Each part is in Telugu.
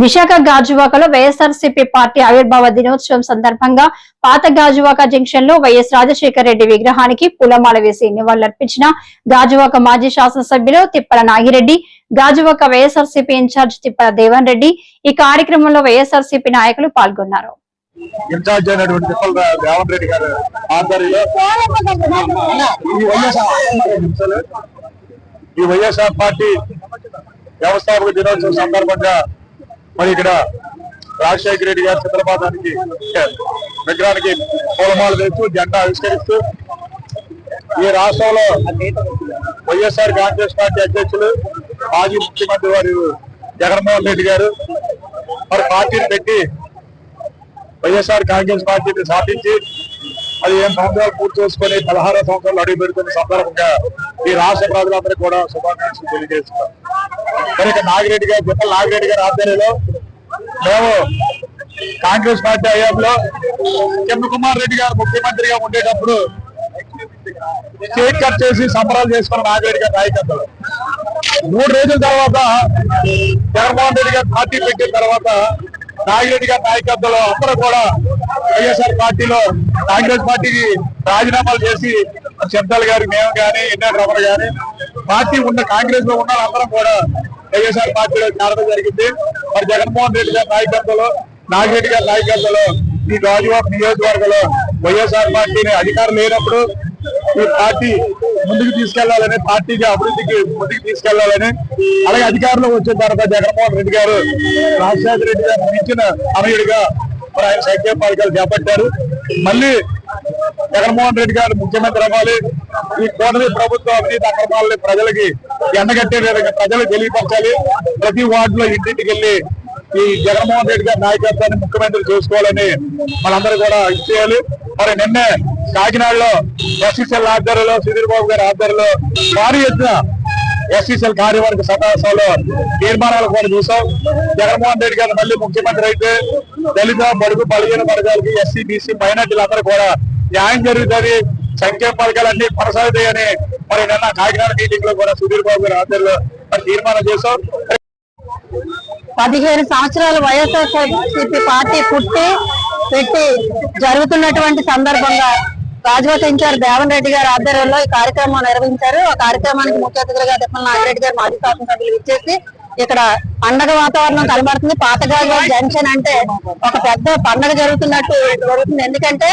విశాఖ గాజువాకలో వైఎస్ఆర్సీపీ పార్టీ ఆవిర్భావ దినోత్సవం సందర్భంగా పాత గాజువాక జంక్షన్ లో వైఎస్ రాజశేఖర రెడ్డి విగ్రహానికి పూలమాల వేసి నివాళులర్పించిన గాజువాక మాజీ శాసనసభ్యులు తిప్పల నాగిరెడ్డి, గాజువాక వైఎస్ఆర్సీపీ ఇన్ఛార్జ్ తిప్పల దేవన్ రెడ్డి ఈ కార్యక్రమంలో వైఎస్ఆర్సీపీ నాయకులు పాల్గొన్నారు. ఇన్ఛార్జ్ అయినటువంటి తిప్పల దేవన్ రెడ్డి గారు ఆధ్వర్యంలో ఈ వైఎస్ఆర్ పార్టీ వ్యవస్థాపక దినోత్సవం సందర్భంగా మరి ఇక్కడ రాజశేఖర రెడ్డి గారి చిత్రపటానికి విగ్రహానికి పూలమాల వేస్తూ జెండా ఆవిష్కరిస్తూ ఈ రాష్ట్రంలో వైఎస్ఆర్ కాంగ్రెస్ పార్టీ అధ్యక్షులు మాజీ ముఖ్యమంత్రి వారు జగన్మోహన్ రెడ్డి గారు మరి పార్టీని పెట్టి వైఎస్ఆర్ కాంగ్రెస్ పార్టీని స్థాపించి అది 8 సంవత్సరాలు పూర్తి చేసుకుని 16వ సంవత్సరాలు అడుగు పెడుతున్న సందర్భంగా ఈ రాష్ట్ర ప్రజలందరూ కూడా శుభాకాంక్షలు తెలియజేస్తున్నారు. మరి ఇక నాగిరెడ్డి గారు తిప్పల నాగిరెడ్డి గారి ఆధ్వర్యంలో మేము కాంగ్రెస్ పార్టీ హయాంలో కిరణ్ కుమార్ రెడ్డి గారు ముఖ్యమంత్రిగా ఉండేటప్పుడు కేక్ కట్ చేసి సంబరాలు చేసుకున్న నాగిరెడ్డి గారి నాయకత్వంలో 3 రోజుల తర్వాత జగన్మోహన్ రెడ్డి గారు పార్టీ పెట్టిన తర్వాత నాగిరెడ్డి గారి నాయకత్వంలో అందరూ కూడా వైఎస్ఆర్ పార్టీలో కాంగ్రెస్ పార్టీకి రాజీనామాలు చేసి చెంతల్ గారి మేము కానీ ఎన్ఆర్ రమణ గాని పార్టీ ఉన్న కాంగ్రెస్ లో ఉన్న అందరం కూడా వైఎస్ఆర్ పార్టీలో చేరడం జరిగింది. మరి జగన్మోహన్ రెడ్డి గారి నాయకత్వంలో నాగిరెడ్డి గారి నాయకత్వంలో ఈ గాజువాక నియోజకవర్గంలో వైఎస్ఆర్ పార్టీని అధికారం లేనప్పుడు ఈ పార్టీ ముందుకు తీసుకెళ్లాలని, పార్టీకి అభివృద్ధికి ముందుకు తీసుకెళ్లాలని, అలాగే అధికారంలో వచ్చిన తర్వాత జగన్మోహన్ రెడ్డి గారు రాజశేఖర రెడ్డి గారు మించిన అమయుడిగా మరి ఆయన సంక్షేమ పథకాలు చేపట్టారు. మళ్ళీ జగన్మోహన్ రెడ్డి గారు ముఖ్యమంత్రి అవ్వాలి, ఈ కూటమి ప్రభుత్వం అవినీతి అక్రమాలని ప్రజలకి ఎండగట్టే విధంగా ప్రజలకు తెలియపరచాలి, ప్రతి వార్డులో ఇంటింటికి వెళ్ళి ఈ జగన్మోహన్ రెడ్డి గారి నాయకత్వాన్ని ముఖ్యమంత్రి చేసుకోవాలని మనందరూ కూడా చేయాలి. మరి నిన్నే కాకినాడలో ఎస్సీసీఎల్ ఆధ్వర్యంలో సుధీర్ బాబు గారి ఆధ్వర్యంలో భారీ ఎత్తున ఎస్సీసీఎల్ కార్యవర్గ సమావేశంలో తీర్మానాలు కూడా చూసాం. జగన్మోహన్ రెడ్డి గారు మళ్ళీ ముఖ్యమంత్రి అయితే దళిత బడుగు బలహీన వర్గాలకి ఎస్సీ బీసీ మైనార్టీలందరూ కూడా న్యాయం జరుగుతుంది, సంక్షేమ పథకాలన్నీ కొనసాగుతాయని మరి నిన్న కాకినాడ మీటింగ్ లో కూడా సుధీర్ బాబు గారి ఆధ్వర్యంలో తీర్మానం చేశాం. 15 సంవత్సరాలు వైఎస్ఆర్సీపీ పార్టీ పెట్టి జరుగుతున్నటువంటి సందర్భంగా గాజువాక ఇన్ఛార్జ్ దేవన్ రెడ్డి గారి ఆధ్వర్యంలో ఈ కార్యక్రమం నిర్వహించారు. ఆ కార్యక్రమానికి ముఖ్య అతిథులుగా తిప్పల నాగిరెడ్డి గారు మాజీ శాసనసభ్యులు ఇచ్చేసి ఇక్కడ పండగ వాతావరణం కనబడుతుంది. పాత గాజువాక జంక్షన్ అంటే ఒక పెద్ద పండగ జరుగుతున్నట్టు జరుగుతుంది. ఎందుకంటే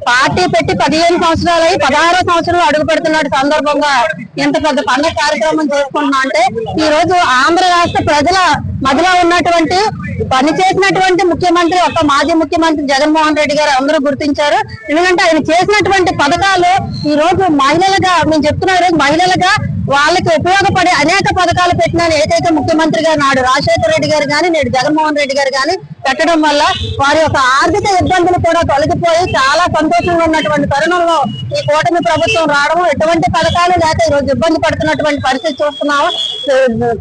పార్టీ పెట్టి 15 సంవత్సరాలు అయి 16వ సంవత్సరంలో అడుగు పెడుతున్న సందర్భంగా ఎంత పెద్ద పండుగ కార్యక్రమం చేసుకుంటున్నా అంటే ఈ రోజు ఆంధ్ర రాష్ట్ర ప్రజల మధ్యలో ఉన్నటువంటి పని చేసినటువంటి ముఖ్యమంత్రి ఒక మాజీ ముఖ్యమంత్రి జగన్మోహన్ రెడ్డి గారు అందరూ గుర్తించారు. ఎందుకంటే ఆయన చేసినటువంటి పథకాలు ఈ రోజు మహిళలుగా మేము చెప్తున్నా, ఈ రోజు మహిళలుగా వాళ్ళకి ఉపయోగపడే అనేక పథకాలు పెట్టిన ఏకైక ముఖ్యమంత్రి గారు నాడు రాజశేఖర రెడ్డి గారు కానీ నేడు జగన్మోహన్ రెడ్డి గారు కానీ పెట్టడం వల్ల వారి యొక్క ఆర్థిక ఇబ్బందులు కూడా తొలగిపోయి చాలా సంతోషంగా ఉన్నటువంటి తరుణంలో ఈ కూటమి ప్రభుత్వం రావడం, ఎటువంటి పథకాలు లేక ఈ రోజు ఇబ్బంది పడుతున్నటువంటి పరిస్థితి చూస్తున్నాము.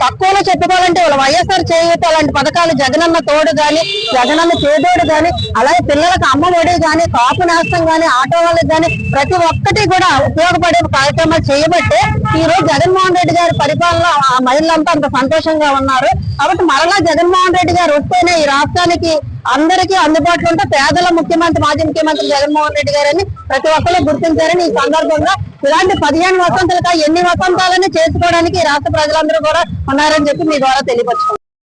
తక్కువలో చెప్పుకోవాలంటే వైఎస్ఆర్ చేయూత అలాంటి పథకాలు, జగనన్న తోడు గాని, జగనన్న చేదోడు గాని, అలాగే పిల్లలకు అమ్మ ఒడి గాని, కాపు నేస్తం గాని, ఆటో వాళ్ళకి గాని ప్రతి ఒక్కటి కూడా ఉపయోగపడే కార్యక్రమాలు చేయబట్టే ఈ రోజు జగన్మోహన్ రెడ్డి గారి పరిపాలన ఆ మహిళలంతా అంత సంతోషంగా ఉన్నారు. కాబట్టి మరలా జగన్మోహన్ రెడ్డి గారు వస్తేనే ఈ రాష్ట్రానికి అందరికీ అందుబాటులో ఉంటే పేదల ముఖ్యమంత్రి మాజీ ముఖ్యమంత్రి జగన్మోహన్ రెడ్డి గారని ప్రతి ఒక్కరు గుర్తించారని ఈ సందర్భంగా ఇలాంటి 15 వసంతాలుగా ఎన్ని వసంతాలని చేసుకోవడానికి రాష్ట్ర ప్రజలందరూ కూడా ఉన్నారని చెప్పి మీ ద్వారా తెలియపరుచుకుంటున్నారు.